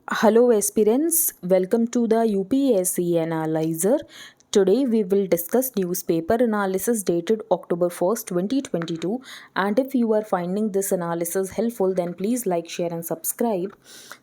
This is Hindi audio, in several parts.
Hello aspirants, welcome to the UPSC Analyzer. Today we will discuss newspaper analysis dated October 1st, 2022, and if you are finding this analysis helpful then please like, share and subscribe.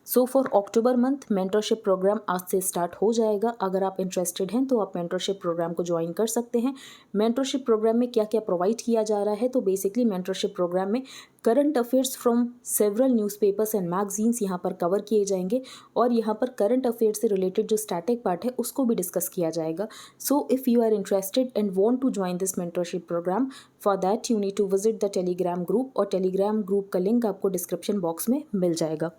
So for October month mentorship program आज से स्टार्ट हो जाएगा. अगर आप इंटरेस्टेड हैं तो आप mentorship प्रोग्राम को ज्वाइन कर सकते हैं. mentorship प्रोग्राम में क्या क्या प्रोवाइड किया जा रहा है, तो बेसिकली mentorship प्रोग्राम में current affairs from several newspapers and magazines यहाँ पर कवर किए जाएंगे और यहाँ पर करंट अफेयर्स से रिलेटेड जो स्टैटिक पार्ट है उसको भी डिस्कस किया जाएगा. So if you are interested and want to join this mentorship program, for that you need to visit the telegram group और टेलीग्राम ग्रुप का लिंक आपको डिस्क्रिप्शन बॉक्स में मिल जाएगा.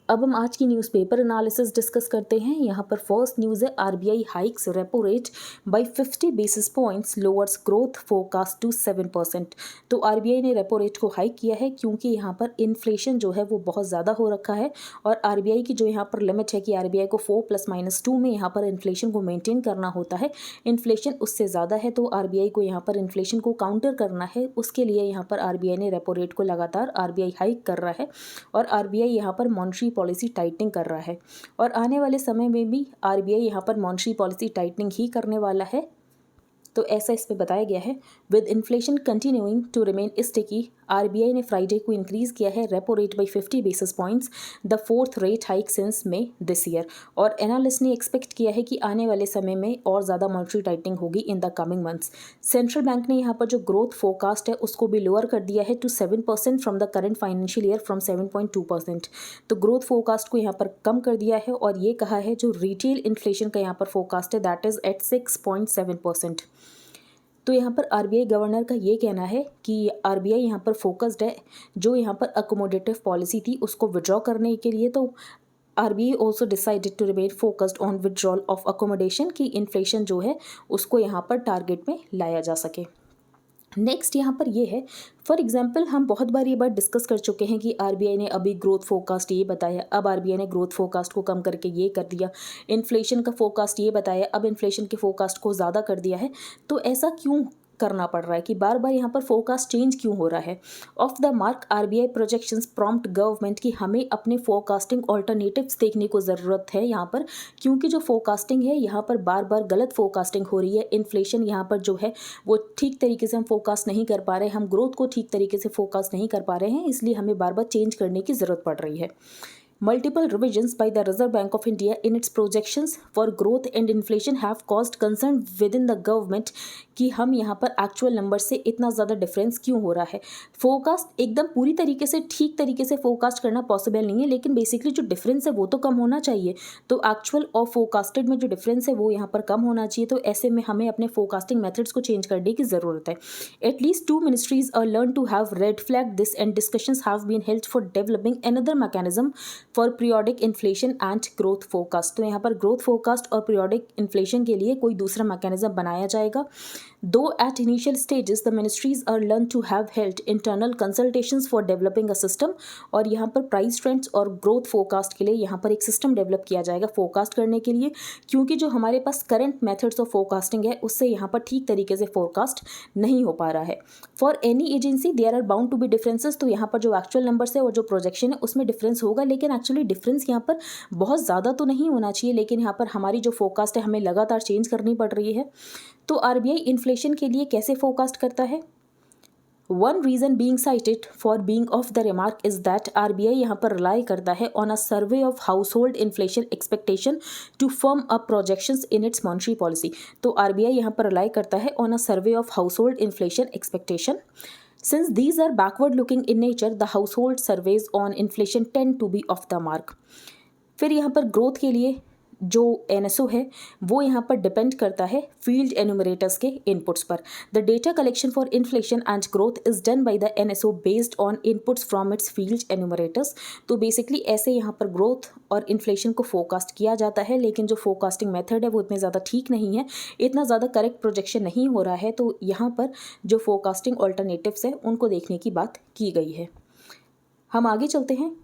अब हम आज की न्यूज़पेपर एनालिसिस डिस्कस करते हैं. यहाँ पर फर्स्ट न्यूज़ है RBI hikes repo rate by 50 basis points lowers growth forecast to 7%. तो आरबीआई ने रेपो रेट को हाइक किया है क्योंकि यहाँ पर इन्फ्लेशन जो है वो बहुत ज़्यादा हो रखा है और आरबीआई की जो यहाँ पर लिमिट है कि आरबीआई को 4+-2 में यहाँ पर इन्फ्लेशन को मेंटेन करना होता है. इन्फ्लेशन उससे ज़्यादा है तो आरबीआई को यहाँ पर इन्फ्लेशन को काउंटर करना है. उसके लिए यहाँ पर आरबीआई ने रेपो रेट को लगातार आरबीआई हाइक कर रहा है और आरबीआई यहाँ पर मॉनेटरी पॉलिसी टाइटनिंग कर रहा है और आने वाले समय में भी आरबीआई यहाँ पर मॉनेटरी पॉलिसी टाइटनिंग ही करने वाला है. तो ऐसा इसमें बताया गया है. With inflation continuing to remain sticky, RBI ने फ्राइडे को इंक्रीज किया है repo rate by 50 basis points, the fourth rate hike since May this year. और एनालिस्ट ने एक्सपेक्ट किया है कि आने वाले समय में और ज़्यादा मॉनेटरी टाइटनिंग होगी in the coming months. Central bank ने यहाँ पर जो ग्रोथ फोरकास्ट है उसको भी लोअर कर दिया है to 7% from the current financial year from 7.2%. तो ग्रोथ फोरकास्ट को यहाँ पर कम कर दिया है और ये कहा है जो रिटेल इन्फ्लेशन का यहाँ पर फोरकास्ट है दैट इज़ एट 6.7%. तो यहाँ पर आरबीआई गवर्नर का ये कहना है कि आरबीआई यहाँ पर फोकस्ड है जो यहाँ पर अकोमोडेटिव पॉलिसी थी उसको विड्रॉ करने के लिए. तो RBI also decided to remain focused on withdrawal of accommodation की इन्फ्लेशन जो है उसको यहाँ पर टारगेट में लाया जा सके. नेक्स्ट यहाँ पर ये है, फॉर एग्जांपल हम बहुत बार ये बात डिस्कस कर चुके हैं कि आरबीआई ने अभी ग्रोथ फोरकास्ट ये बताया, अब आरबीआई ने ग्रोथ फोरकास्ट को कम करके ये कर दिया. इन्फ्लेशन का फोरकास्ट ये बताया, अब इन्फ्लेशन के फोरकास्ट को ज़्यादा कर दिया है. तो ऐसा क्यों करना पड़ रहा है कि बार बार यहाँ पर फोरकास्ट चेंज क्यों हो रहा है. Of the mark RBI projections prompt government की हमें अपने फोरकास्टिंग ऑल्टरनेटिव्स देखने को ज़रूरत है यहाँ पर, क्योंकि जो फोरकास्टिंग है यहाँ पर बार बार गलत फोरकास्टिंग हो रही है. इन्फ्लेशन यहाँ पर जो है वो ठीक तरीके से हम फोरकास्ट नहीं कर पा रहे हैं, हम ग्रोथ को ठीक तरीके से फोरकास्ट नहीं कर पा रहे हैं, इसलिए हमें बार बार चेंज करने की ज़रूरत पड़ रही है. Multiple revisions by the Reserve Bank of India in its projections for growth and inflation have caused concern within the government कि हम यहाँ पर एक्चुअल नंबर से इतना ज़्यादा डिफरेंस क्यों हो रहा है. फोरकास्ट एकदम पूरी तरीके से ठीक तरीके से फोरकास्ट करना पॉसिबल नहीं है, लेकिन बेसिकली जो डिफरेंस है वो तो कम होना चाहिए. तो एक्चुअल और फोरकास्टेड में जो डिफरेंस है वो यहाँ पर कम होना चाहिए. तो ऐसे में हमें अपने फोरकास्टिंग मेथड्स को चेंज करने की ज़रूरत है. At least 2 ministries are learned to have red flag this and discussions have been held for developing another mechanism for periodic inflation and growth forecast. तो यहाँ पर ग्रोथ फोरकास्ट और पीरियोडिक इन्फ्लेशन के लिए कोई दूसरा मैकेनिज्म बनाया जाएगा. Though at initial stages the ministries are learn to have held internal consultations for developing a system. और यहाँ पर प्राइस ट्रेंड्स और ग्रोथ फोरकास्ट के लिए यहाँ पर एक सिस्टम डेवलप किया जाएगा फोरकास्ट करने के लिए, क्योंकि जो हमारे पास करंट मेथड्स ऑफ फोरकास्टिंग है उससे यहाँ पर ठीक तरीके से फोरकास्ट नहीं हो पा रहा है. For any agency there are bound to be differences. तो यहाँ पर जो एक्चुअल नंबर्स है और जो प्रोजेक्शन है उसमें डिफरेंस होगा, लेकिन एक्चुअली डिफरेंस यहाँ पर बहुत ज़्यादा तो नहीं होना चाहिए, लेकिन यहाँ पर हमारी जो फोरकास्ट है हमें लगातार चेंज करनी पड़ रही है. तो आरबीआई इन्फ्लेशन के लिए कैसे फोरकास्ट करता है. One reason being cited for being of the remark is that RBI यहाँ पर रिलाई करता है on a survey of household inflation expectation to firm up projections in its monetary policy. तो आरबीआई यहाँ पर रिलाई करता है on a survey of household inflation expectation. Since these are backward looking in nature, the household surveys on inflation tend to be off the mark. फिर यहाँ पर ग्रोथ के लिए जो एनएसओ है वो यहाँ पर डिपेंड करता है फील्ड एनुमरेटर्स के इनपुट्स पर. The data collection for inflation and growth is done by the NSO based on inputs from its field enumerators. तो बेसिकली ऐसे यहाँ पर ग्रोथ और इन्फ्लेशन को फोरकास्ट किया जाता है, लेकिन जो फोरकास्टिंग मेथड है वो इतने ज़्यादा ठीक नहीं है, इतना ज़्यादा करेक्ट प्रोजेक्शन नहीं हो रहा है. तो यहाँ पर जो फोरकास्टिंग ऑल्टरनेटिव्स है उनको देखने की बात की गई है. हम आगे चलते हैं.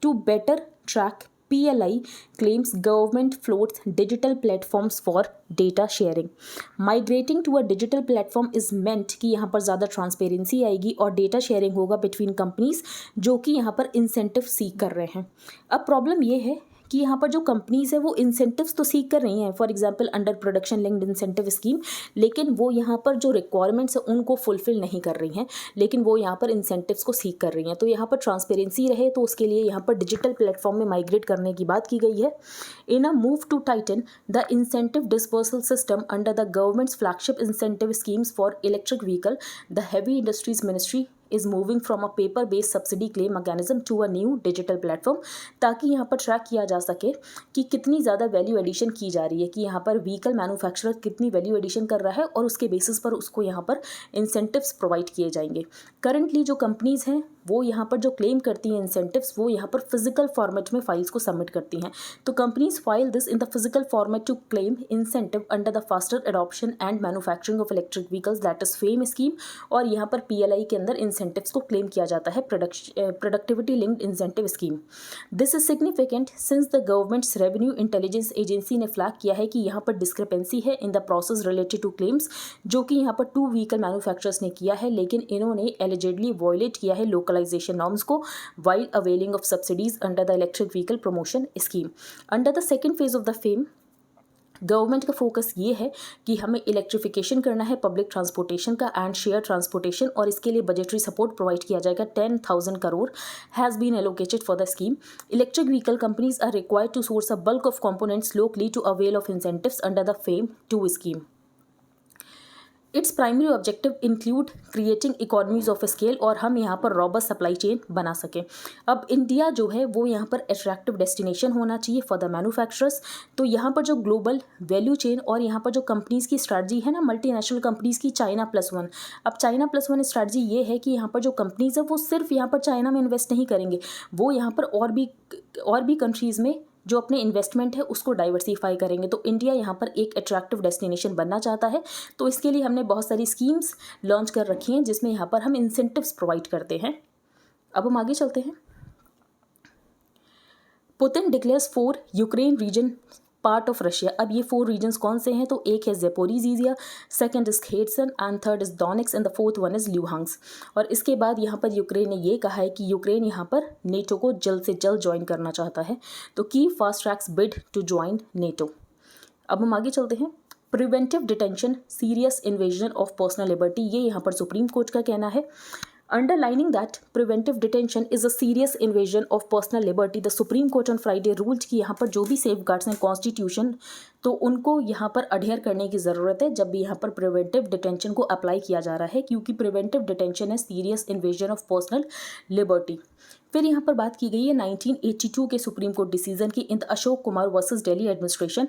To better track PLI claims government floats digital platforms for data sharing. Migrating to a digital platform is meant कि यहाँ पर ज़्यादा ट्रांसपेरेंसी आएगी और डेटा शेयरिंग होगा बिटवीन कंपनीज जो कि यहाँ पर इंसेंटिव सीख कर रहे हैं. अब प्रॉब्लम ये है कि यहाँ पर जो कंपनीज़ है वो इंसेंटिव्स तो सीख कर रही हैं, for example under production linked incentive scheme, लेकिन वो यहाँ पर जो रिक्वायरमेंट्स है उनको फुलफिल नहीं कर रही हैं, लेकिन वो यहाँ पर इंसेंटिव्स को सीख कर रही हैं। तो यहाँ पर ट्रांसपेरेंसी रहे तो उसके लिए यहाँ पर डिजिटल प्लेटफॉर्म में माइग्रेट करने की बात की गई है। In a move to tighten the incentive disbursal system under the government's flagship incentive schemes for electric vehicle, the heavy industries ministry is moving from a paper based subsidy claim mechanism to a new digital platform, ताकि यहाँ पर ट्रैक किया जा सके कि कितनी ज़्यादा वैल्यू एडिशन की जा रही है, कि यहाँ पर व्हीकल मैन्युफैक्चरर कितनी वैल्यू एडिशन कर रहा है और उसके बेसिस पर उसको यहाँ पर इंसेंटिव्स प्रोवाइड किए जाएंगे। करंटली जो कंपनीज़ हैं वो यहाँ पर जो क्लेम करती हैं इंसेंटिव्स, वो यहाँ पर फिजिकल फॉर्मेट में फाइल्स को सबमिट करती हैं। तो companies file this in the physical format to claim incentive under the faster adoption and manufacturing of electric vehicles, that is FAME scheme, और यहाँ पर PLI के अंदर इंसेंटिव्स को क्लेम किया जाता है productivity linked incentive scheme. This is significant since the government's revenue intelligence agency ने फ्लैग किया है कि यहाँ पर डिस्क्रिपेंसी है in the process related to claims, जो कि यहाँ पर 2 व्हीकल मैन्युफैक्चरर्स ने किया है, लेकिन इन्होंने एलिजिडली वॉयलेट किया है लोकलाइजेशन नॉर्म्स को while availing of subsidies under the electric vehicle promotion scheme. Under the second phase of the FAME, government का फोकस ये है कि हमें इलेक्ट्रिफिकेशन करना है पब्लिक ट्रांसपोर्टेशन का एंड शेयर ट्रांसपोर्टेशन, और इसके लिए बजटरी सपोर्ट प्रोवाइड किया जाएगा। 10,000 crore has been allocated for the scheme. Electric vehicle companies are required to source a bulk of components locally to avail of incentives under the FAME 2 scheme. It's primary objective include creating economies of scale, और हम यहाँ पर रॉबस्ट सप्लाई चेन बना सकें। अब इंडिया जो है वो यहाँ पर अट्रैक्टिव डेस्टिनेशन होना चाहिए फॉर द मैन्युफैक्चरर्स। तो यहाँ पर जो ग्लोबल वैल्यू चेन और यहाँ पर जो कंपनीज़ की स्ट्रैटेजी है ना, मल्टीनेशनल कंपनीज़ की China+1। अब China+1 स्ट्रैटेजी ये है कि यहाँ पर जो कंपनीज़ है वो सिर्फ यहाँ पर चाइना में इन्वेस्ट नहीं करेंगे, वो यहाँ पर और भी कंट्रीज़ में जो अपने इन्वेस्टमेंट है उसको डाइवर्सिफाई करेंगे। तो इंडिया यहाँ पर एक अट्रैक्टिव डेस्टिनेशन बनना चाहता है, तो इसके लिए हमने बहुत सारी स्कीम्स लॉन्च कर रखी हैं जिसमें यहाँ पर हम इंसेंटिव्स प्रोवाइड करते हैं। अब हम आगे चलते हैं। Putin declares 4 Ukraine region part of Russia. अब ये 4 रीजन्स कौन से हैं, तो एक है Zaporizhzhia, second is Kherson and third is Donetsk and the fourth one is Luhansk. और इसके बाद यहाँ पर यूक्रेन ने ये कहा है कि यूक्रेन यहाँ पर नेटो को जल्द से जल्द ज्वाइन करना चाहता है, तो की fast tracks bid to join NATO. अब हम आगे चलते हैं। Preventive detention serious invasion of personal liberty, ये यहाँ पर सुप्रीम कोर्ट का कहना है। Underlining that preventive detention is a serious invasion of personal liberty, the Supreme Court on Friday ruled कि यहाँ पर जो भी safeguards हैं कॉन्स्टिट्यूशन, तो उनको यहाँ पर अडहेयर करने की ज़रूरत है जब भी यहाँ पर प्रिवेंटिव डिटेंशन को अप्लाई किया जा रहा है, क्योंकि प्रिवेंटिव डिटेंशन है serious invasion of personal liberty. फिर यहाँ पर बात की गई है 1982 के सुप्रीम कोर्ट डिसीजन की in the Ashok Kumar versus Delhi administration,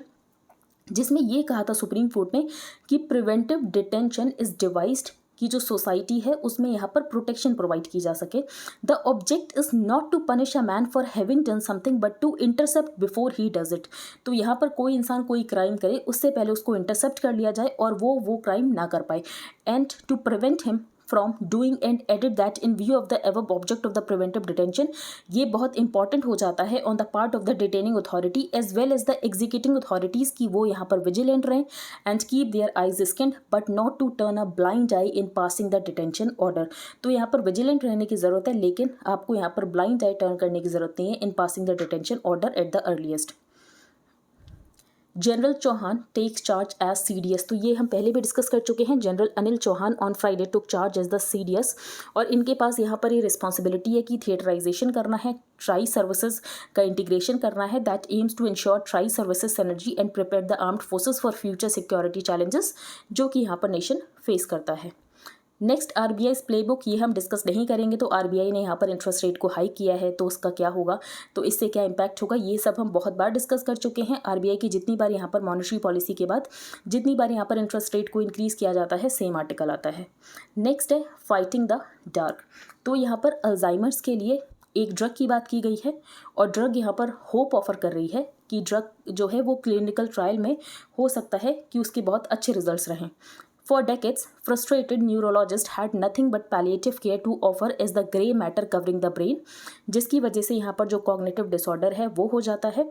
जिसमें ये कहा था सुप्रीम कोर्ट ने कि प्रिवेंटिव डिटेंशन इज डिवाइस्ड कि जो सोसाइटी है उसमें यहाँ पर प्रोटेक्शन प्रोवाइड की जा सके। The object is not to punish a man for having done something but to intercept before he does it. तो यहाँ पर कोई इंसान कोई क्राइम करे उससे पहले उसको इंटरसेप्ट कर लिया जाए और वो क्राइम ना कर पाए, and to prevent him from doing and edit that in view of the above object of the preventive detention. ये बहुत इंपॉर्टेंट हो जाता है on the part of the detaining authority as well as the executing authorities की वो यहाँ पर विजिलेंट रहें and keep their eyes skinned but not to turn a blind eye in passing the detention order. तो यहाँ पर विजिलेंट रहने की ज़रूरत है, लेकिन आपको यहाँ पर ब्लाइंड आई टर्न करने की ज़रूरत नहीं है in passing the detention order at the earliest. General Chauhan takes charge as CDS, तो ये हम पहले भी डिस्कस कर चुके हैं। General Anil Chauhan on Friday took charge as the CDS, और इनके पास यहाँ पर ये रिस्पॉन्सिबिलिटी है कि थिएटराइजेशन करना है, ट्राई सर्विसेज का इंटीग्रेशन करना है that aims to ensure tri services synergy and prepare the armed forces for future security challenges जो कि यहाँ पर नेशन फेस करता है। नेक्स्ट RBI प्लेबुक, ये हम डिस्कस नहीं करेंगे। तो RBI ने यहाँ पर इंटरेस्ट रेट को हाई किया है, तो उसका क्या होगा, तो इससे क्या इम्पैक्ट होगा, ये सब हम बहुत बार डिस्कस कर चुके हैं। RBI की जितनी बार यहाँ पर मॉनेटरी पॉलिसी के बाद जितनी बार यहाँ पर इंटरेस्ट रेट को इंक्रीज़ किया जाता है, सेम आर्टिकल आता है। नेक्स्ट है फाइटिंग द डार्क, तो यहाँ पर अल्जाइमर्स के लिए एक ड्रग की बात की गई है, और ड्रग यहाँ पर होप ऑफर कर रही है कि ड्रग जो है वो क्लिनिकल ट्रायल में हो सकता है कि उसके बहुत अच्छे रिजल्ट्स रहें। For decades, frustrated neurologists had nothing but palliative care to offer as the grey matter covering the brain, जिसकी वजह से यहाँ पर जो cognitive disorder है वो हो जाता है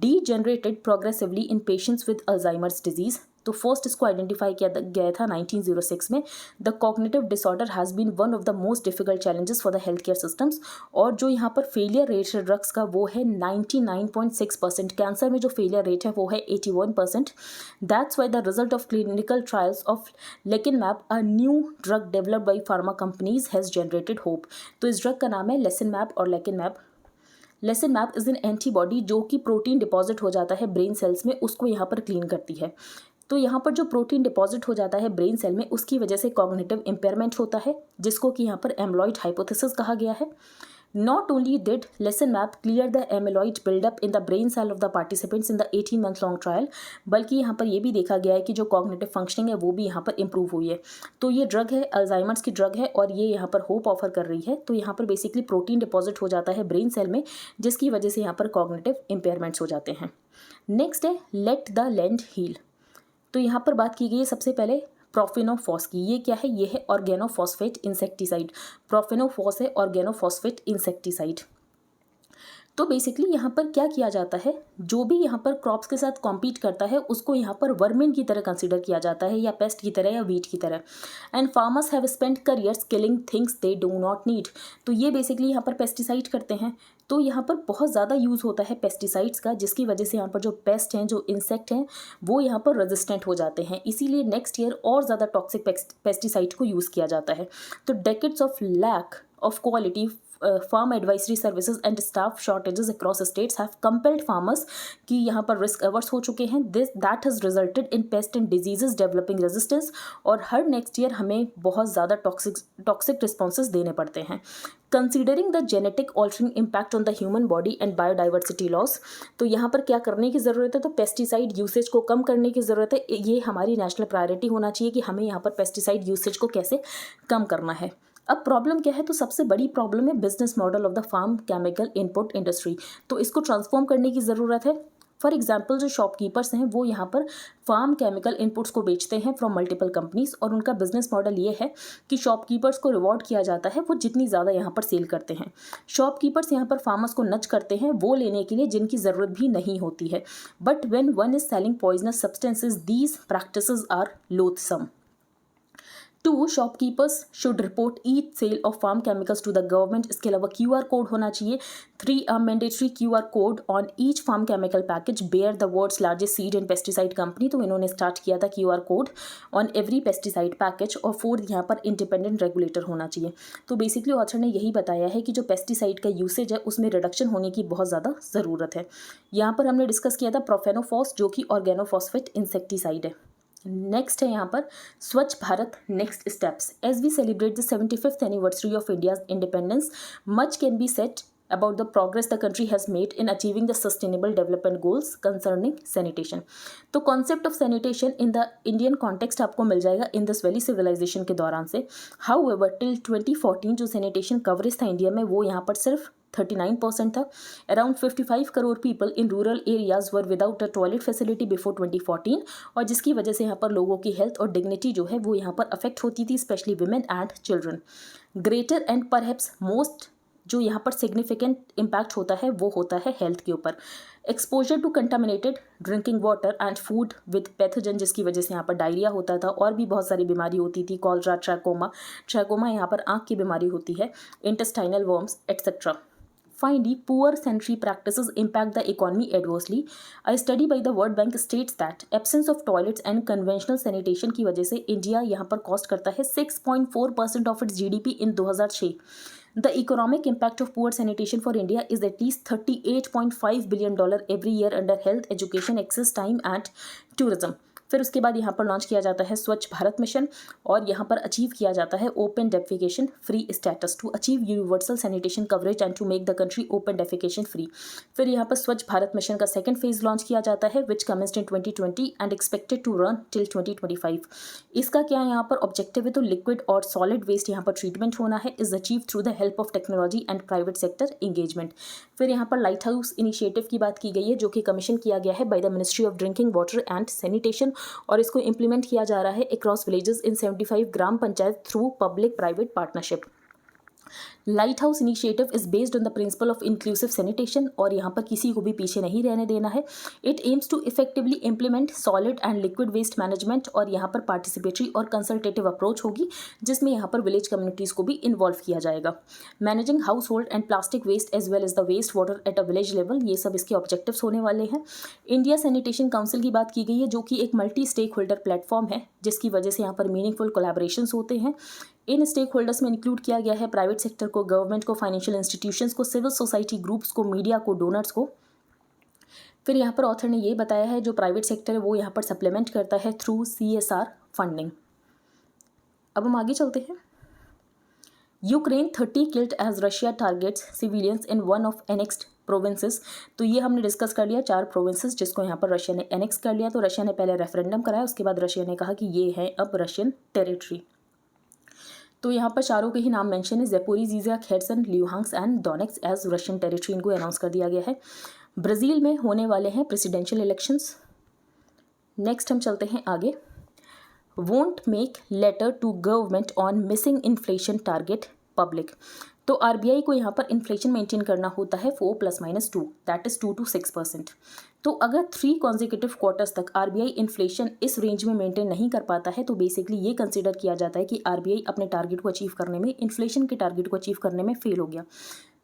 degenerated progressively in patients with Alzheimer's disease। तो फर्स्ट इसको आइडेंटिफाई किया गया था 1906 में। The cognitive disorder has been one of the most difficult challenges for the health care systems. और जो यहाँ पर फेलियर रेट है ड्रग्स का वो है 99.6%। कैंसर में जो फेलियर रेट है वो है 81%। That's why the result of clinical trials of lecanemab, a new drug developed by pharma companies, has generated hope. तो इस ड्रग का नाम है लेसिनमैब और lecanemab. Lecanemab is an antibody जो कि प्रोटीन डिपॉजिट हो जाता है ब्रेन सेल्स में, उसको यहाँ पर क्लीन करती है। तो यहाँ पर जो प्रोटीन डिपॉजिट हो जाता है ब्रेन सेल में उसकी वजह से कॉग्निटिव इम्पेयरमेंट होता है, जिसको कि यहाँ पर एमलॉइड हाइपोथेसिस कहा गया है। Not only did lecanemab clear the amyloid buildup in the brain cell of the participants in the 18-month long trial, बल्कि यहाँ पर ये भी देखा गया है कि जो कॉग्निटिव फंक्शनिंग है वो भी यहाँ पर इम्प्रूव हुई है। तो ये ड्रग है, अल्जाइमर्स की ड्रग है और ये यहाँ पर होप ऑफर कर रही है। तो यहाँ पर बेसिकली प्रोटीन डिपॉजिट हो जाता है ब्रेन सेल में, जिसकी वजह से यहाँ पर कॉग्निटिव इम्पेयरमेंट्स हो जाते हैं। नेक्स्ट है लेट द लैंड हील। तो यहाँ पर बात की गई है सबसे पहले प्रोफेनोफॉस की। ये क्या है? ये है ऑर्गेनोफॉस्फेट इंसेक्टिसाइड। प्रोफेनोफॉस है ऑर्गेनोफॉस्फेट इंसेक्टिसाइड। तो बेसिकली यहाँ पर क्या किया जाता है, जो भी यहाँ पर क्रॉप्स के साथ कॉम्पीट करता है उसको यहाँ पर वर्मिन की तरह कंसीडर किया जाता है, या पेस्ट की तरह, या वीट की तरह। And farmers have spent careers killing things they do not need. तो ये बेसिकली यहाँ पर पेस्टिसाइड करते हैं। तो यहाँ पर बहुत ज़्यादा यूज़ होता है पेस्टिसाइड्स का, जिसकी वजह से यहाँ पर जो पेस्ट हैं, जो इंसेक्ट हैं, वो यहाँ पर रेजिस्टेंट हो जाते हैं। इसीलिए नेक्स्ट ईयर और ज़्यादा टॉक्सिक पेस्टिसाइड को यूज़ किया जाता है। तो decades of lack of quality farm advisory services and staff shortages across states have compelled farmers कि यहाँ पर risk averse हो चुके हैं। That has resulted in pest and diseases developing resistance, और हर next year हमें बहुत ज़्यादा toxic responses देने पड़ते हैं। Considering the genetic altering impact on the human body and biodiversity loss, तो यहाँ पर क्या करने की ज़रूरत है? तो पेस्टिसाइड यूसेज को कम करने की ज़रूरत है। ये हमारी नेशनल प्रायोरिटी होना चाहिए कि हमें यहाँ पर पेस्टिसाइड यूसेज को कैसे कम करना है। अब प्रॉब्लम क्या है? तो सबसे बड़ी प्रॉब्लम है business model of the farm chemical input industry. तो इसको ट्रांसफॉर्म करने की ज़रूरत है। फॉर एग्जांपल जो शॉपकीपर्स हैं वो यहाँ पर फार्म केमिकल इनपुट्स को बेचते हैं फ्रॉम मल्टीपल कंपनीज, और उनका बिजनेस मॉडल ये है कि शॉपकीपर्स को रिवॉर्ड किया जाता है वो जितनी ज़्यादा यहाँ पर सेल करते हैं। शॉपकीपर्स यहाँ पर फार्मर्स को नच करते हैं वो लेने के लिए जिनकी ज़रूरत भी नहीं होती है। But when one is selling poisonous substances, these practices are loathsome. 2. Shopkeepers should report each sale of farm chemicals to the government. इसके अलावा QR कोड होना चाहिए। 3. A mandatory QR code on each farm chemical package Bayer the world's largest seed and pesticide company. तो इन्होंने स्टार्ट किया था QR code on every pesticide package. और 4 यहाँ पर इंडिपेंडेंट रेगुलेटर होना चाहिए। तो बेसिकली ऑथर ने यही बताया है कि जो पेस्टिसाइड का यूसेज है उसमें रिडक्शन होने की बहुत ज़्यादा ज़रूरत है। यहाँ पर हमने डिस्कस किया था प्रोफेनोफॉस जो कि ऑर्गेनोफॉस्फेट इंसेक्टिसाइड है। नेक्स्ट है यहाँ पर Swachh Bharat next steps. As we celebrate the 75th anniversary of India's independence, much can be said about the progress the country has made in achieving the sustainable development goals concerning sanitation। तो concept of sanitation in the Indian context आपको मिल जाएगा Indus Valley civilization के दौरान से। However till 2014 जो sanitation coverage था इंडिया में वो यहाँ पर सिर्फ 39% था। Around 55 crore people in rural areas were without a toilet facility before 2014, और जिसकी वजह से यहाँ पर लोगों की हेल्थ और डिग्निटी जो है वो यहाँ पर अफेक्ट होती थी, specially women and children. Greater and perhaps most जो यहाँ पर सिग्निफिकेंट इम्पैक्ट होता है वो होता है हेल्थ के ऊपर। Exposure to contaminated drinking water and food with pathogen, जिसकी वजह से यहाँ पर डायरिया होता था और भी बहुत सारी बीमारी होती थी, कॉलरा, ट्रैकोमा यहाँ पर आँख की बीमारी होती है, intestinal worms etcetera. Finally, poor sanitary practices impact the economy adversely. A study by the World Bank states that absence of toilets and conventional sanitation की वजह से इंडिया यहाँ पर कॉस्ट करता है 6.4% of its GDP in 2006. The economic impact of poor sanitation for India is at least $38.5 billion every year under health, education, access, time and tourism. फिर उसके बाद यहाँ पर लॉन्च किया जाता है स्वच्छ भारत मिशन, और यहाँ पर अचीव किया जाता है open defecation free status to achieve universal sanitation coverage and to make the country open defecation free. फिर यहाँ पर स्वच्छ भारत मिशन का सेकंड फेज लॉन्च किया जाता है which commenced in 2020 and expected to run till 2025। इसका क्या यहाँ पर ऑब्जेक्टिव है? तो लिक्विड और सॉलिड वेस्ट यहाँ पर ट्रीटमेंट होना है, is achieve through the help of technology and private sector engagement. फिर यहाँ पर लाइट हाउस इनिशिएटिव की बात की गई है जो कि कमीशन किया गया है by the ministry of drinking water and sanitation, और इसको इम्प्लीमेंट किया जा रहा है across villages in 75 gram panchayat through public private partnership. Light house initiative is based on the principle of inclusive sanitation, और यहाँ पर किसी को भी पीछे नहीं रहने देना है। It aims to effectively implement solid and liquid waste management, और यहाँ पर पार्टिसिपेटरी और कंसल्टेटिव अप्रोच होगी जिसमें यहाँ पर विलेज कम्युनिटीज़ को भी इन्वॉल्व किया जाएगा। Managing household and plastic waste as well as the waste water at a village level, ये सब इसके ऑब्जेक्टिव्स होने वाले हैं। इंडिया सैनिटेशन काउंसिल की बात की गई है, जो कि एक मल्टी स्टेक होल्डर प्लेटफॉर्म है, जिसकी वजह से यहाँ पर मीनिंगफुल कोलैबोरेशंस होते हैं। इन स्टेक होल्डर्स में इंक्लूड किया गया है प्राइवेट सेक्टर को, गवर्नमेंट को, फाइनेंशियल इंस्टीट्यूशंस को, सिविल सोसाइटी ग्रुप्स को, मीडिया को, डोनर्स को। फिर यहाँ पर ऑथर ने ये बताया है जो प्राइवेट सेक्टर है वो यहाँ पर सप्लीमेंट करता है थ्रू CSR फंडिंग। अब हम आगे चलते हैं। Ukraine 30 killed as Russia targets civilians in one of annexed provinces. तो ये हमने डिस्कस कर लिया 4 प्रोविंसेस जिसको यहाँ पर रशिया ने एनेक्स कर लिया। तो रशिया ने पहले रेफरेंडम कराया, उसके बाद रशिया ने कहा कि ये है अब रशियन टेरिटरी। तो यहाँ पर चारों के ही नाम मेंशन है, Zaporizhzhia, Kherson, Luhansk and Donetsk as Russian territory, इनको अनाउंस कर दिया गया है। ब्राज़ील में होने वाले हैं प्रेसिडेंशियल इलेक्शंस। नेक्स्ट हम चलते हैं आगे। Won't make letter to government on missing inflation target public. तो RBI को यहाँ पर इन्फ्लेशन मेंटेन करना होता है 4 ± 2, दैट इज़ 2 to 6%। तो अगर 3 कॉन्जिक्यूटिव क्वार्टर्स तक RBI इन्फ्लेशन इस रेंज में मेंटेन नहीं कर पाता है तो बेसिकली ये कंसिडर किया जाता है कि RBI अपने टारगेट को अचीव करने में, इन्फ्लेशन के टारगेट को अचीव करने में फेल हो गया।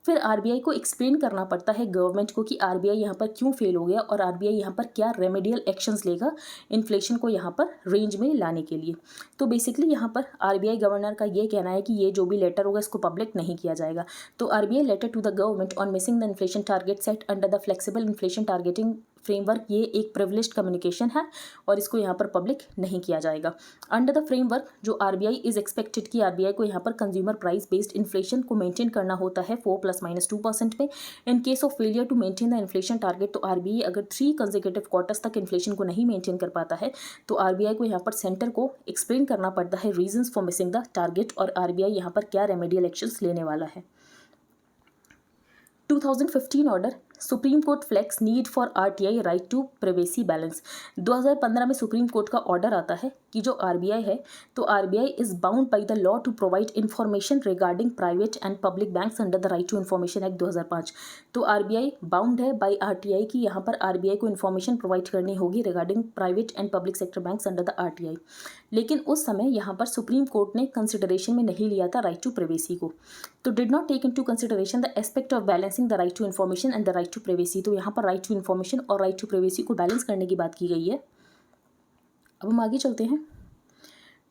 फिर RBI को एक्सप्लेन करना पड़ता है गवर्नमेंट को कि RBI यहाँ पर क्यों फेल हो गया और RBI यहाँ पर क्या रेमेडियल एक्शंस लेगा इन्फ्लेशन को यहाँ पर रेंज में लाने के लिए। तो बेसिकली यहाँ पर RBI गवर्नर का ये कहना है कि ये जो भी लेटर होगा इसको पब्लिक नहीं किया जाएगा। तो RBI letter to the government on missing the inflation target set under the flexible inflation targeting framework, ये एक प्रिविलेज्ड कम्युनिकेशन है और इसको यहाँ पर पब्लिक नहीं किया जाएगा। अंडर द फ्रेमवर्क जो RBI इज एक्सपेक्टेड कि RBI को यहाँ पर कंज्यूमर प्राइस बेस्ड इन्फ्लेशन को मेंटेन करना होता है 4 ± 2% पे। In case of failure to maintain the inflation target, तो RBI अगर 3 कंसेक्यूटिव क्वार्टर्स तक इन्फ्लेशन को नहीं मेंटेन कर पाता है तो RBI को यहाँ पर सेंटर को एक्सप्लेन करना पड़ता है reasons for missing the target और RBI यहाँ पर क्या रेमेडियल एक्शंस लेने वाला है। 2015 order, Supreme Court flags need for RTI right to privacy balance. 2015 में सुप्रीम कोर्ट का ऑर्डर आता है कि जो RBI है तो RBI is bound by the law to provide information regarding private and public banks under the right to information act 2005। तो RBI बाउंड है बाय RTI की यहाँ पर RBI को इन्फॉर्मेशन प्रोवाइड करनी होगी regarding private and public sector banks under the RTI। लेकिन उस समय यहाँ पर सुप्रीम कोर्ट ने कंसिडरेशन में नहीं लिया था राइट टू प्राइवेसी को, तो did not take into consideration the aspect of balancing the right to information and the right to privacy. तो यहाँ पर राइट टू इन्फॉर्मेशन और राइट टू प्राइवेसी को बैलेंस करने की बात की गई है। अब हम आगे चलते हैं।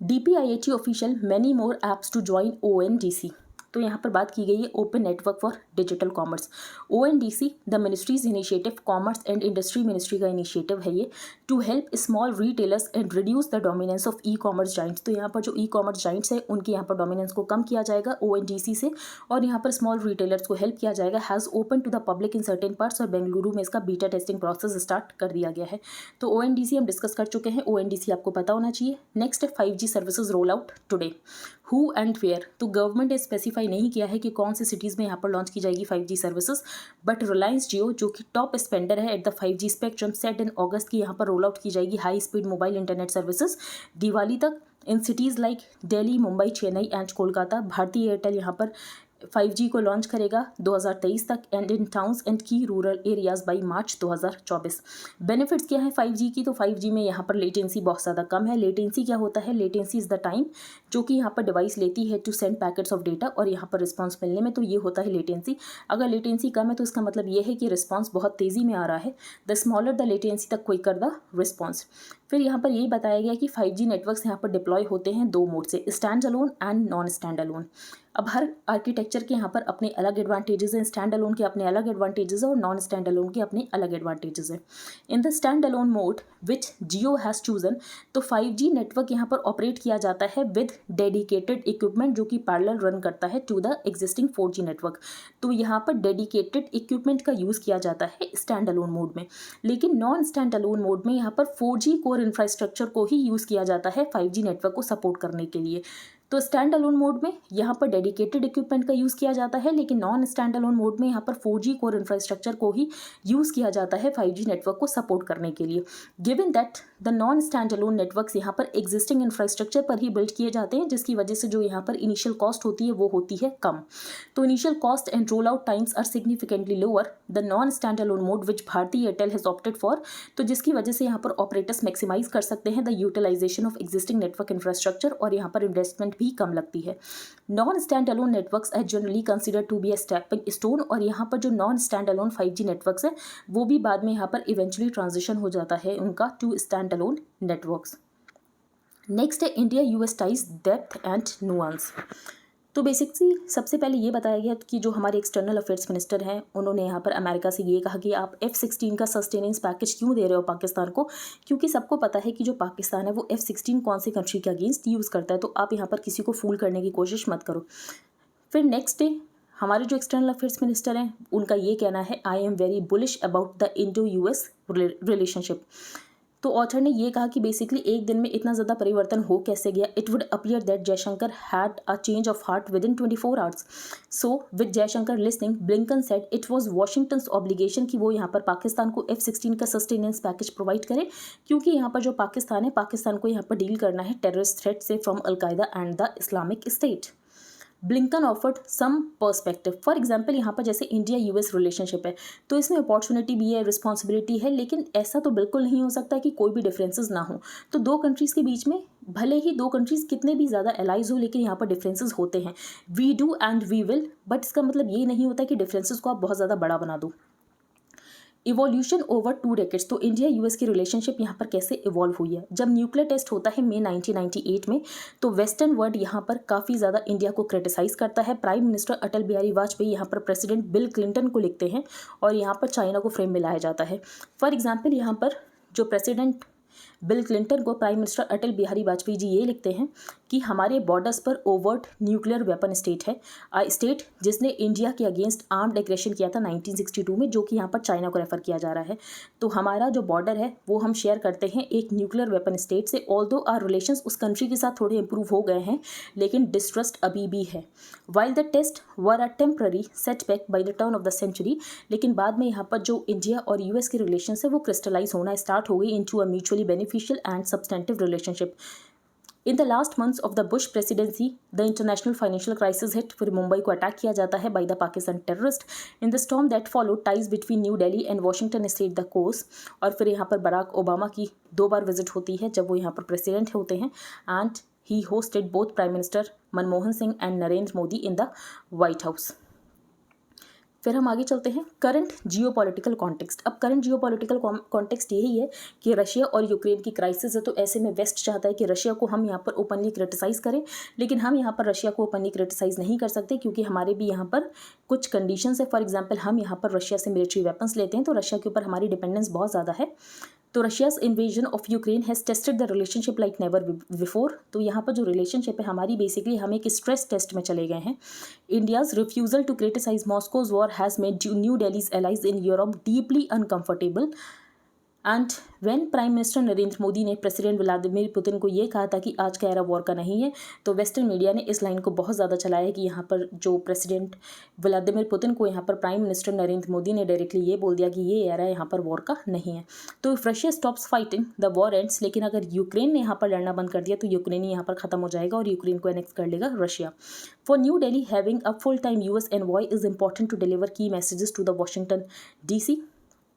DPIIT official many more apps to join ONDC। तो यहाँ पर बात की गई है open network for digital commerce. ONDC the ministry's initiative, commerce and industry ministry का इनिशिएटिव है ये, to help small retailers and reduce the dominance of e commerce giants. तो यहाँ पर जो E-कॉमर्स जाइंट्स है उनके यहाँ पर डोमिनेंस को कम किया जाएगा ONDC से और यहाँ पर स्मॉल रिटेलर्स को हेल्प किया जाएगा। Has open to the public in certain parts, और बेंगलुरु में इसका बीटा टेस्टिंग प्रोसेस स्टार्ट कर दिया गया है। तो ONDC हम डिस्कस कर चुके हैं, ONDC आपको पता होना चाहिए। Next 5G services roll out today, who and where. तो गवर्नमेंट ने स्पेसिफाई नहीं किया है कि कौन से सिटीज़ में यहाँ पर लॉन्च की जाएगी 5G services, but Reliance Jio जो कि टॉप स्पेंडर है at the 5G spectrum set in August की यहाँ पर रोल आउट की जाएगी high speed mobile internet services Diwali तक in cities like Delhi, Mumbai, Chennai and Kolkata. Bharti Airtel यहाँ पर 5G को लॉन्च करेगा 2023 तक एंड इन टाउन्स एंड की rural areas by March 2024। Benefits क्या है 5G की? तो 5G में यहाँ पर लेटेंसी बहुत ज़्यादा कम है। लेटेंसी क्या होता है? लेटेंसी इज़ द टाइम जो कि यहाँ पर डिवाइस लेती है to send packets of data और यहाँ पर रिस्पॉन्स मिलने में, तो ये होता है लेटेंसी। अगर लेटेंसी कम है तो इसका मतलब ये है कि रिस्पॉन्स बहुत तेज़ी में आ रहा है। The smaller the latency the quicker the response. फिर यहाँ पर यही बताया गया कि 5G नेटवर्क्स यहाँ पर डिप्लॉय होते हैं 2 मोड से, stand alone and non stand alone. अब हर आर्किटेक्चर के यहाँ पर अपने अलग एडवांटेजेस हैं। स्टैंड अलोन के अपने अलग एडवांटेजेस हैं और नॉन स्टैंड अलोन के अपने अलग एडवांटेजेस हैं। In the stand alone mode which Jio has chosen, तो 5G नेटवर्क यहाँ पर ऑपरेट किया जाता है विद डेडिकेटेड इक्विपमेंट जो कि पैरेलल रन करता है to the existing 4G network. तो यहाँ पर डेडिकेटेड इक्विपमेंट का यूज़ किया जाता है स्टैंड अलोन मोड में। लेकिन नॉन स्टैंड अलोन मोड में यहाँ पर 4G कोर इंफ्रास्ट्रक्चर को ही यूज़ किया जाता है 5G नेटवर्क को सपोर्ट करने के लिए। तो स्टैंड अलोन मोड में यहाँ पर डेडिकेटेड इक्विपमेंट का यूज़ किया जाता है, लेकिन नॉन स्टैंड अलोन मोड में यहाँ पर 4G कोर इंफ्रास्ट्रक्चर को ही यूज़ किया जाता है 5G नेटवर्क को सपोर्ट करने के लिए। Given that the non stand alone networks यहाँ पर एग्जिस्टिंग इंफ्रास्ट्रक्चर पर ही बिल्ड किए जाते हैं, जिसकी वजह से जो यहाँ पर इनिशियल कॉस्ट होती है वो होती है कम। तो initial cost and roll out times are significantly lower the non standalone mode which Bharti Airtel has opted for. तो जिसकी वजह से यहाँ पर ऑपरेटर्स मैक्सिमाइज कर सकते हैं the utilisation of existing network infrastructure, और यहाँ पर इन्वेस्टमेंट भी कम लगती है। Non stand alone networks are generally consider to be a stepping stone, और यहाँ पर जो non stand alone 5G networks है वो भी बाद में यहाँ पर इवेंचुअली ट्रांजिशन हो जाता है उनका two stand alone networks. Next है India US ties depth and nuance. तो बेसिकली सबसे पहले ये बताया गया कि जो हमारे एक्सटर्नल अफेयर्स मिनिस्टर हैं उन्होंने यहाँ पर अमेरिका से ये कहा कि आप F-16 का सस्टेनेंस पैकेज क्यों दे रहे हो पाकिस्तान को, क्योंकि सबको पता है कि जो पाकिस्तान है वो F-16 कौन सी कंट्री के अगेंस्ट यूज़ करता है, तो आप यहाँ पर किसी को फूल करने की कोशिश मत करो। फिर नेक्स्ट डे हमारे जो एक्सटर्नल अफेयर्स मिनिस्टर हैं उनका ये कहना है I am very bullish about the Indo US relationship. तो ऑथर ने ये कहा कि बेसिकली एक दिन में इतना ज़्यादा परिवर्तन हो कैसे गया। It would appear that Jaishankar had a change of heart within 24 hours. So with Jaishankar listening Blinken said it was Washington's obligation कि वो यहाँ पर पाकिस्तान को F-16 का सस्टेनेंस पैकेज प्रोवाइड करे, क्योंकि यहाँ पर जो पाकिस्तान है पाकिस्तान को यहाँ पर डील करना है टेररिस्ट थ्रेट से from al Qaeda and the Islamic State. Blinken offered some perspective. For example यहाँ पर जैसे इंडिया US रिलेशनशिप है तो इसमें अपॉर्चुनिटी भी है, रिस्पॉन्सिबिलिटी है, लेकिन ऐसा तो बिल्कुल नहीं हो सकता कि कोई भी डिफरेंसेस ना हो। तो दो कंट्रीज़ के बीच में भले ही दो कंट्रीज़ कितने भी ज़्यादा एलाइज हो, लेकिन यहाँ पर डिफरेंसेस होते हैं। We do and we will, but इसका मतलब ये नहीं होता कि डिफरेंसेस को आप बहुत ज़्यादा बड़ा बना दो। Evolution over 2 decades. तो इंडिया US की रिलेशनशिप यहाँ पर कैसे इवॉल्व हुई है। जब न्यूक्लियर टेस्ट होता है मई 1998 में, तो वेस्टर्न वर्ल्ड यहाँ पर काफ़ी ज़्यादा इंडिया को क्रिटिसाइज़ करता है। प्राइम मिनिस्टर अटल बिहारी वाजपेयी यहाँ पर प्रेसिडेंट बिल क्लिंटन को लिखते हैं और यहाँ पर चाइना को फ्रेम में लाया जाता है। फॉर एग्जाम्पल यहाँ पर जो प्रेसिडेंट बिल क्लिंटन को प्राइम मिनिस्टर अटल बिहारी वाजपेयी जी ये लिखते हैं कि हमारे बॉर्डर्स पर ओवर्ट न्यूक्लियर वेपन स्टेट है, स्टेट जिसने इंडिया के अगेंस्ट आर्म्ड एग्रेशन किया था 1962 में, जो कि यहाँ पर चाइना को रेफर किया जा रहा है। तो हमारा जो बॉर्डर है वो हम शेयर करते हैं एक न्यूक्लियर वेपन स्टेट से। ऑल्दो आर रिलेशंस उस कंट्री के साथ थोड़े इंप्रूव हो गए हैं, लेकिन डिस्ट्रस्ट अभी भी है। While the test were a temporary setback by the turn of the century, लेकिन बाद में यहाँ पर जो इंडिया और US के रिलेशन है वो क्रिस्टलाइज होना स्टार्ट हो गई into a mutually beneficial and substantive relationship. In the last months of the Bush presidency the international financial crisis hit. फिर मुंबई को अटैक किया जाता है by the Pakistan terrorist. In the storm that follow ties between new Delhi and Washington state the course. और फिर यहाँ पर बराक ओबामा की 2 बार विजिट होती है जब वो यहाँ पर प्रेसिडेंट होते हैं, and he hosted both prime minister Manmohan Singh and Narendra Modi in the white house. फिर हम आगे चलते हैं करंट जियोपॉलिटिकल कॉन्टेक्स्ट। अब करंट जियोपॉलिटिकल कॉन्टेक्स्ट यही है कि रशिया और यूक्रेन की क्राइसिस है, तो ऐसे में वेस्ट चाहता है कि रशिया को हम यहाँ पर ओपनली क्रिटिसाइज़ करें, लेकिन हम यहाँ पर रशिया को ओपनली क्रिटिसाइज़ नहीं कर सकते क्योंकि हमारे भी यहाँ पर कुछ कंडीशंस है। फॉर एग्जाम्पल हम यहाँ पर रशिया से मिलिट्री वेपन्स लेते हैं, तो रशिया के ऊपर हमारी डिपेंडेंस बहुत ज़्यादा है। तो Russia's invasion of Ukraine has tested the relationship like never before. तो यहाँ पर जो रिलेशनशिप है हमारी बेसिकली हम एक स्ट्रेस टेस्ट में चले गए हैं। India's refusal to criticise Moscow's war has made New Delhi's allies in Europe deeply uncomfortable. And when prime minister Narendra Modi ने प्रेसिडेंट व्लादिमीर पुतिन को ये कहा था कि आज का एरा वॉर का नहीं है, तो वेस्टर्न मीडिया ने इस लाइन को बहुत ज़्यादा चलाया कि यहाँ पर जो प्रेसिडेंट व्लादिमीर पुतिन को यहाँ पर प्राइम मिनिस्टर नरेंद्र मोदी ने डायरेक्टली ये बोल दिया कि ये एरा यहाँ पर वॉर का नहीं है। तो if Russia stops fighting the war ends. लेकिन अगर यूक्रेन ने यहाँ पर लड़ना बंद कर दिया तो यूक्रेन यहाँ पर ख़त्म हो जाएगा और यूक्रेन को एनेक्स कर लेगा Russia. For New Delhi having a full time US envoy is important to deliver key messages to the Washington DC।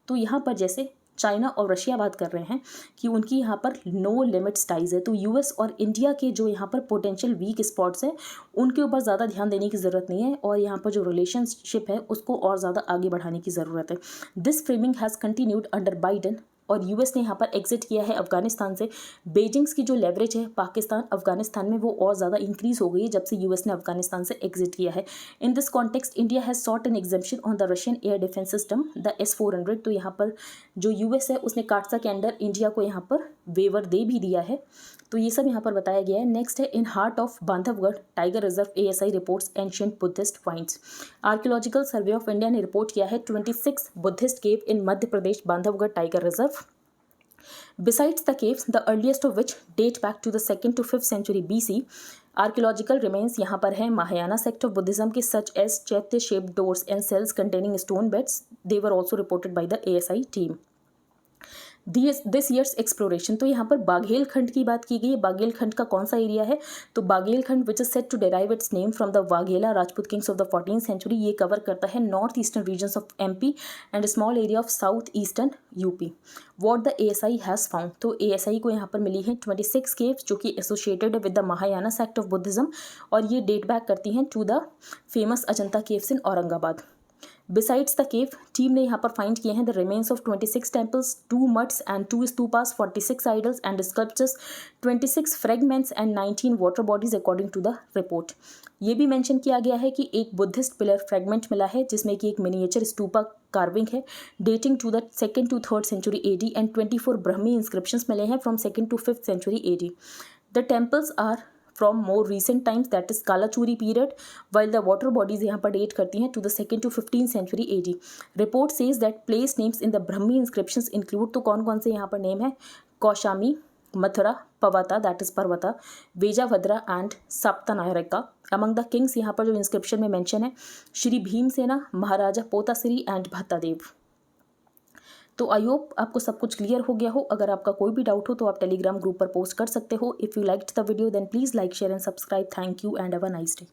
तो यहाँ पर जैसे चाइना और रशिया बात कर रहे हैं कि उनकी यहाँ पर नो लिमिट्स टाइज है, तो US और इंडिया के जो यहाँ पर पोटेंशियल वीक स्पॉट्स हैं उनके ऊपर ज़्यादा ध्यान देने की ज़रूरत नहीं है, और यहाँ पर जो रिलेशनशिप है उसको और ज़्यादा आगे बढ़ाने की ज़रूरत है। This framing has continued under Biden, और US ने यहाँ पर एग्जिट किया है अफगानिस्तान से। बेजिंग्स की जो लेवरेज है पाकिस्तान अफगानिस्तान में वो और ज़्यादा इंक्रीज़ हो गई है जब से US ने अफगानिस्तान से एग्जिट किया है। In this context India has short N exemption on the Russian air defence system the S-400। तो यहाँ पर जो US है उसने काटसा के अंडर इंडिया को यहाँ पर वेवर दे भी दिया है। तो ये सब यहाँ पर बताया गया है। नेक्स्ट है in heart of Bandhavgarh tiger reserve ASI reports ancient Buddhist finds. Archaeological survey of India ने रिपोर्ट किया है 26 Buddhist cave in Madhya Pradesh Bandhavgarh tiger reserve. Besides the caves, the earliest of which date back to the 2nd to 5th century BC, archaeological remains यहाँ पर है Mahayana sect of Buddhism के such as chaitya shaped doors and cells containing stone beds. They were also reported by the ASI team. This years exploration, तो यहाँ पर बाघेल खंड की बात की गई है. बाघेल खंड का कौन सा एरिया है? तो Baghelkhand which is said to derive its name from the Vaghela Rajput kings of the 14th century. ये कवर करता है north eastern regions of MP and small area of south eastern UP. What the ASI has found, तो ASI को यहाँ पर मिली है 26 केव्स जो कि एसोसिएटेड है with the Mahayana sect of Buddhism, और ये डेट बैक करती हैं to the famous Ajanta caves in Aurangabad. Besides the cave, team ने यहाँ पर फाइंड किए हैं the remains of 26 temples, 2 maths and 2 stupas, 46 idols and sculptures, 26 fragments and 19 water bodies according to the report. ये भी मेंशन किया गया है कि एक बुद्धिस्ट पिलर फ्रेगमेंट मिला है जिसमें कि एक मिनिएचर स्तूपा कार्विंग है dating to the 2nd to 3rd century AD and 24 Brahmi inscriptions मिले हैं from 2nd to 5th century AD. The temples are from more recent times, that is Kalachuri period, while the water bodies यहाँ पर डेट करती हैं to the 2nd to 15th century AD. Report says that place names in the Brahmi inscriptions include, तो कौन कौन से यहाँ पर नेम है? Kaushambi, Mathura, Pavata that is Parvata, Vejabhadra and Saptanayaka. Among the kings यहाँ पर जो इंस्क्रिप्शन में मेंशन है श्री भीमसेना, महाराजा पोताश्री एंड भत्तादेव. तो आई होप आपको सब कुछ क्लियर हो गया हो. अगर आपका कोई भी डाउट हो तो आप टेलीग्राम ग्रुप पर पोस्ट कर सकते हो. If you liked the video then please like, share and subscribe. Thank you and have a nice day.